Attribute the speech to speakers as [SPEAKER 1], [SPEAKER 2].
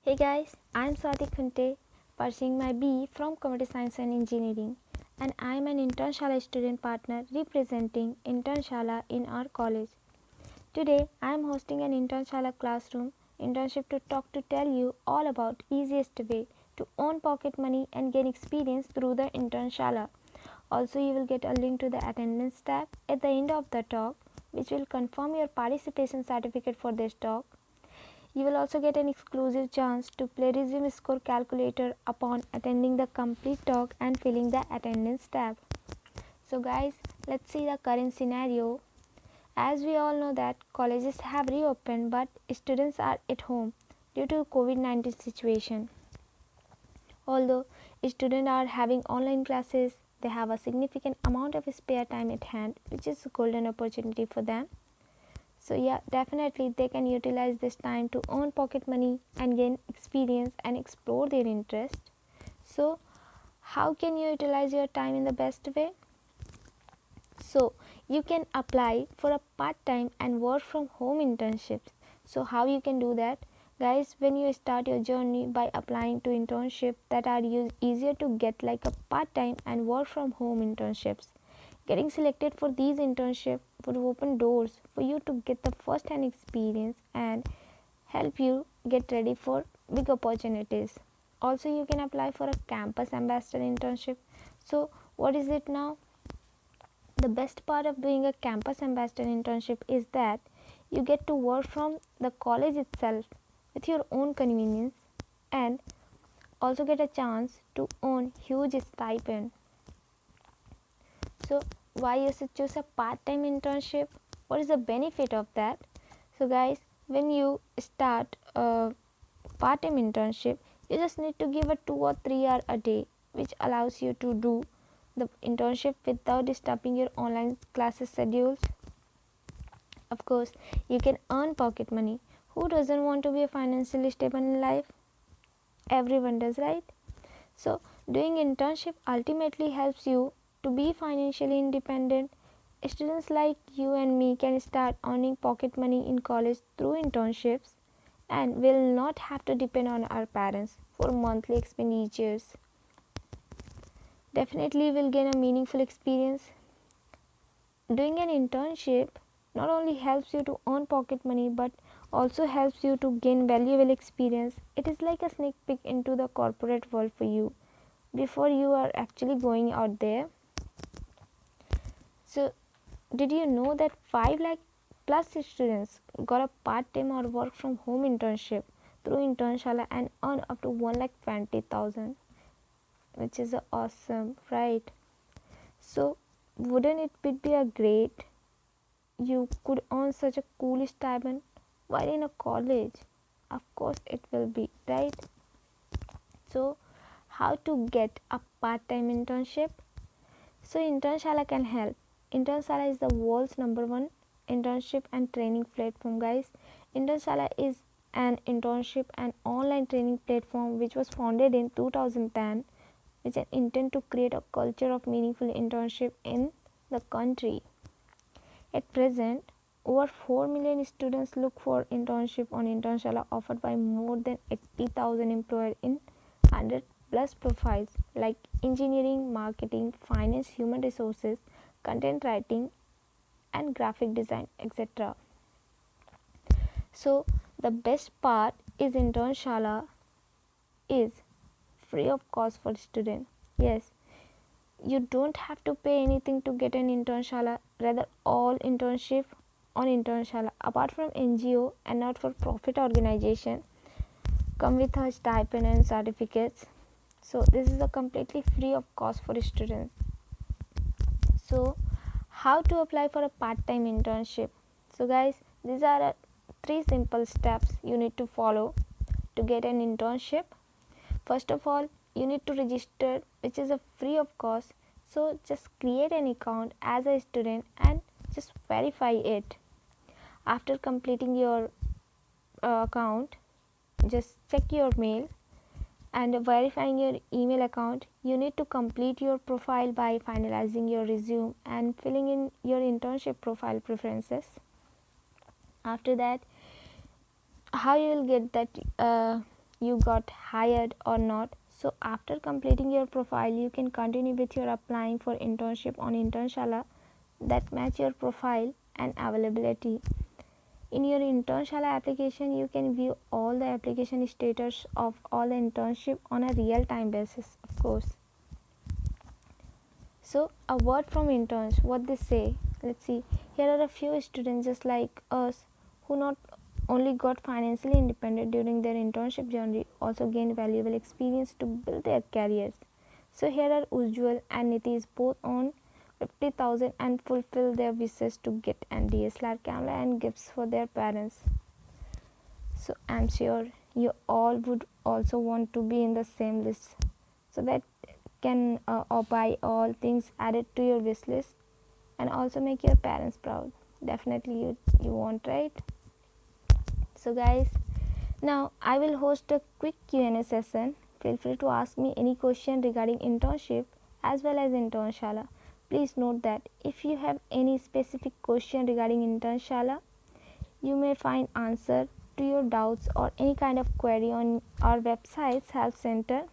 [SPEAKER 1] Hey guys, I'm Swati Khunte, pursuing my BE from Computer Science and Engineering, and I'm an Internshala student partner representing Internshala in our college. Today, I'm hosting an Internshala classroom internship to tell you all about easiest way to earn pocket money and gain experience through the Internshala. Also, you will get a link to the attendance tab at the end of the talk, which will confirm your participation certificate for this talk. You will also get an exclusive chance to play resume score calculator upon attending the complete talk and filling the attendance tab. So guys, let's see the current scenario. As we all know that colleges have reopened but students are at home due to COVID-19 situation. Although students are having online classes, they have a significant amount of spare time at hand, which is a golden opportunity for them. So yeah, definitely they can utilize this time to earn pocket money and gain experience and explore their interest. So how can you utilize your time in the best way? So you can apply for a part-time and work from home internships. So how you can do that? Guys, when you start your journey by applying to internships that are easier to get, like a part-time and work from home internships. Getting selected for these internships would open doors for you to get the first-hand experience and help you get ready for big opportunities. Also, you can apply for a campus ambassador internship. So, what is it now? The best part of doing a campus ambassador internship is that you get to work from the college itself with your own convenience and also get a chance to earn huge stipend. So why you should choose a part-time internship? What is the benefit of that? So guys, when you start a part-time internship, you just need to give a 2 or 3 hour a day, which allows you to do the internship without disturbing your online classes schedules. Of course, you can earn pocket money. Who doesn't want to be financially stable in life? Everyone does, right? So doing internship ultimately helps you to be financially independent. Students like you and me can start earning pocket money in college through internships and will not have to depend on our parents for monthly expenditures. Definitely will gain a meaningful experience. Doing an internship not only helps you to earn pocket money but also helps you to gain valuable experience. It is like a sneak peek into the corporate world for you before you are actually going out there. So did you know that 5 lakh plus students got a part-time or work from home internship through Internshala and earn up to 1,20,000, which is awesome, right? So wouldn't it be a great? You could earn such a cool stipend while in a college. Of course it will be, right? So how to get a part-time internship? So Internshala can help. Internshala is the world's #1 internship and training platform, guys. Internshala is an internship and online training platform which was founded in 2010 with an intent to create a culture of meaningful internship in the country. At present, over 4 million students look for internship on Internshala, offered by more than 80,000 employers in 100 plus profiles like engineering, marketing, finance, human resources, content writing and graphic design, etc. So the best part is Internshala is free of cost for student. Yes, you don't have to pay anything to get an Internshala. Rather, all internship on Internshala, apart from NGO and not for profit organization, come with a stipend and certificates. So this is a completely free of cost for students. So how to apply for a part-time internship? So guys, these are 3 simple steps you need to follow to get an internship. First of all, you need to register, which is a free of cost. So just create an account as a student and just verify it. After completing your account, just check your mail and verifying your email account. You need to complete your profile by finalizing your resume and filling in your internship profile preferences. After that, how you will get that you got hired or not. So after completing your profile, you can continue with your applying for internship on Internshala that match your profile and availability. In your Internshala application, you can view all the application status of all the internship on a real-time basis, of course. So a word from interns, what they say. Let's see. Here are a few students just like us who not only got financially independent during their internship journey, also gained valuable experience to build their careers. So here are Ujjwal and Nitish, both on 50,000 and fulfill their wishes to get an DSLR camera and gifts for their parents. So I'm sure you all would also want to be in the same list, so that can or buy all things added to your wish list and also make your parents proud. Definitely you want, right? So guys, now I will host a quick Q&A session. Feel free to ask me any question regarding internship as well as Internshala. Please note that if you have any specific question regarding Internshala, you may find answer to your doubts or any kind of query on our website's help center.